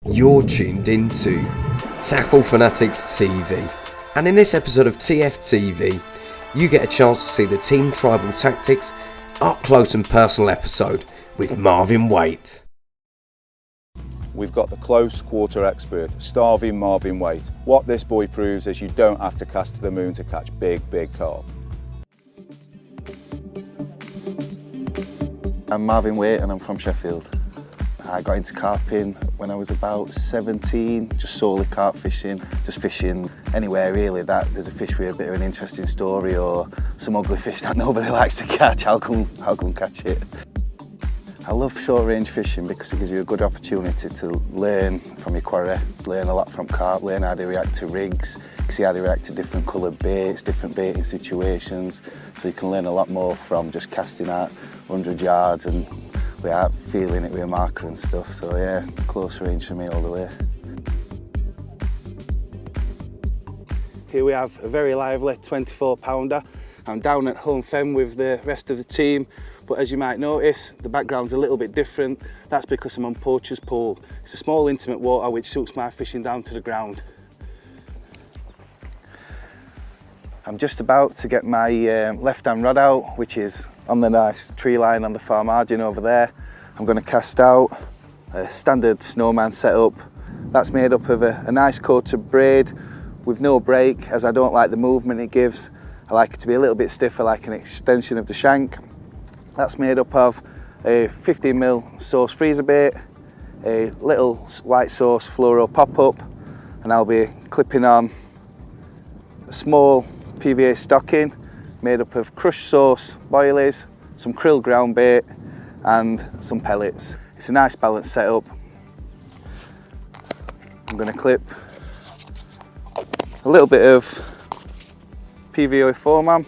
You're tuned into Tackle Fanatics TV, and in this episode of TFTV, you get a chance to see the Team Tribal Tactics up close and personal episode with Marvin Wait. We've got the close quarter expert, starving Marvin Wait. What this boy proves is you don't have to cast to the moon to catch big carp. I'm Marvin Wait and I'm from Sheffield. I got into carping when I was about 17, just solely carp fishing, just fishing anywhere really that there's a fish with a bit of an interesting story or some ugly fish that nobody likes to catch. I'll come catch it. I love short range fishing because it gives you a good opportunity to learn from your quarry, learn a lot from carp, learn how they react to rigs, see how they react to different coloured baits, different baiting situations, so you can learn a lot more from just casting out 100 yards and without feeling it with a marker and stuff. So yeah, close range for me all the way. Here we have a very lively 24 pounder. I'm down at home fen with the rest of the team, but as you might notice, the background's a little bit different. That's because I'm on Poacher's Pool. It's a small intimate water which suits my fishing down to the ground. I'm just about to get my left-hand rod out, which is on the nice tree line on the far margin over there. I'm going to cast out a standard snowman setup. That's made up of a nice coated braid with no break, as I don't like the movement it gives. I like it to be a little bit stiffer, like an extension of the shank. That's made up of a 15mm sauce freezer bait, a little white sauce fluoro pop-up, and I'll be clipping on a small PVA stocking made up of crushed sauce, boilies, some krill ground bait and some pellets. It's a nice balanced setup. I'm going to clip a little bit of PVA foam.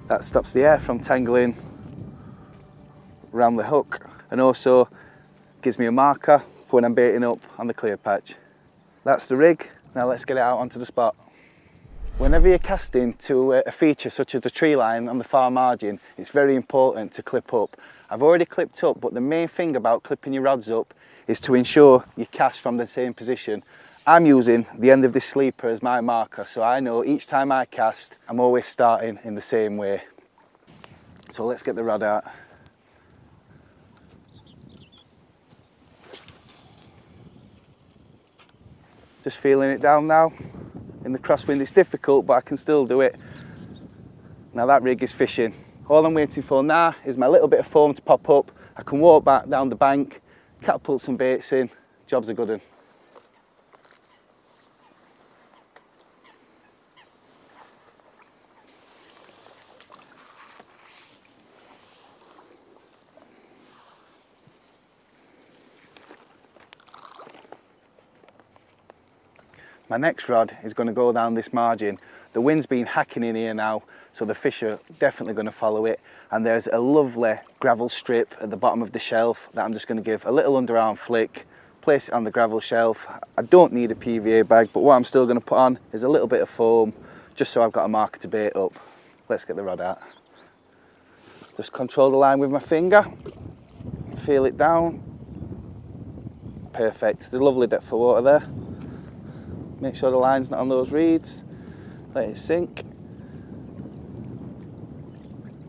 That stops the air from tangling around the hook and also gives me a marker for when I'm baiting up on the clear patch. That's the rig. Now let's get it out onto the spot. Whenever you're casting to a feature such as the tree line on the far margin, it's very important to clip up. I've already clipped up, but the main thing about clipping your rods up is to ensure you cast from the same position. I'm using the end of this sleeper as my marker, so I know each time I cast, I'm always starting in the same way. So let's get the rod out. Just feeling it down now. In the crosswind it's difficult, but I can still do it. Now that rig is fishing. All I'm waiting for now is my little bit of foam to pop up. I can walk back down the bank, catapult some baits in, job's a good one. My next rod is going to go down this margin. The wind's been hacking in here now, so the fish are definitely going to follow it. And there's a lovely gravel strip at the bottom of the shelf that I'm just going to give a little underarm flick, place it on the gravel shelf. I don't need a PVA bag, but what I'm still going to put on is a little bit of foam, just so I've got a marker to bait up. Let's get the rod out. Just control the line with my finger, feel it down. Perfect, there's a lovely depth of water there. Make sure the line's not on those reeds, let it sink.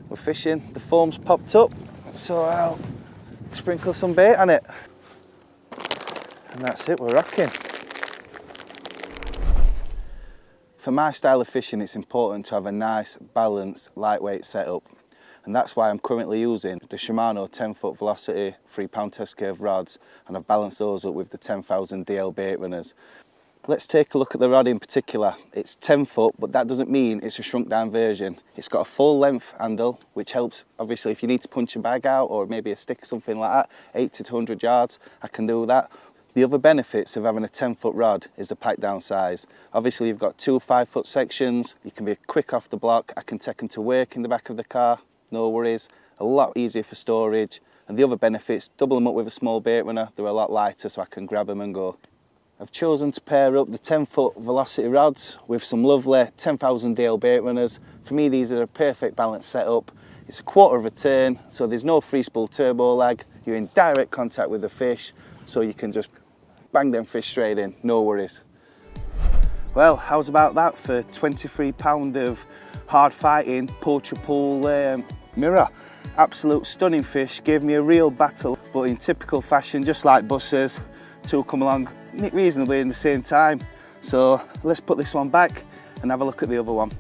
We're fishing, the foam's popped up, so I'll sprinkle some bait on it. And that's it, we're rocking. For my style of fishing, it's important to have a nice, balanced, lightweight setup. And that's why I'm currently using the Shimano 10-foot Velocity 3-pound test curve rods, and I've balanced those up with the 10,000 DL bait runners. Let's take a look at the rod in particular. It's 10 foot, but that doesn't mean it's a shrunk down version. It's got a full length handle, which helps, obviously, if you need to punch a bag out or maybe a stick or something like that, 80 to 100 yards, I can do that. The other benefits of having a 10-foot rod is the pipe down size. Obviously, you've got two 5-foot sections. You can be quick off the block. I can take them to work in the back of the car, no worries. A lot easier for storage. And the other benefits, double them up with a small bait runner. They're a lot lighter, so I can grab them and go. I've chosen to pair up the 10-foot Velocity rods with some lovely 10,000 DL bait runners. For me, these are a perfect balanced setup. It's a quarter of a turn, so there's no free spool turbo lag. you're in direct contact with the fish, so you can just bang them fish straight in, no worries. Well, how's about that for £23 of hard fighting poacher pool mirror? Absolute stunning fish, gave me a real battle, but in typical fashion, just like buses, two come along reasonably in the same time. So let's put this one back and have a look at the other one.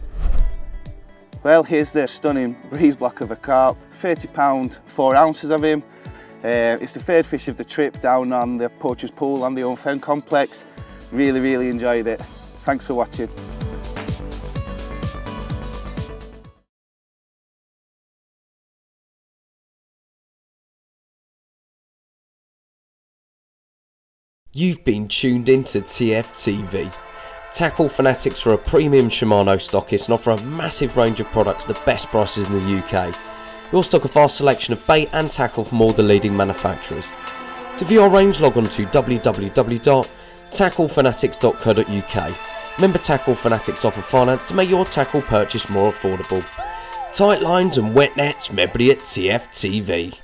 Well, here's the stunning breeze block of a carp, £30, 4 ounces of him. It's the third fish of the trip down on the Poacher's Pool on the Unfen complex. Really enjoyed it. Thanks for watching. You've been tuned into TFTV. Tackle Fanatics are a premium Shimano stockist and offer a massive range of products at the best prices in the UK. We also stock a vast selection of bait and tackle from all the leading manufacturers. To view our range, log on to www.tacklefanatics.co.uk. Remember, Tackle Fanatics offer finance to make your tackle purchase more affordable. Tight lines and wet nets, everybody at TFTV.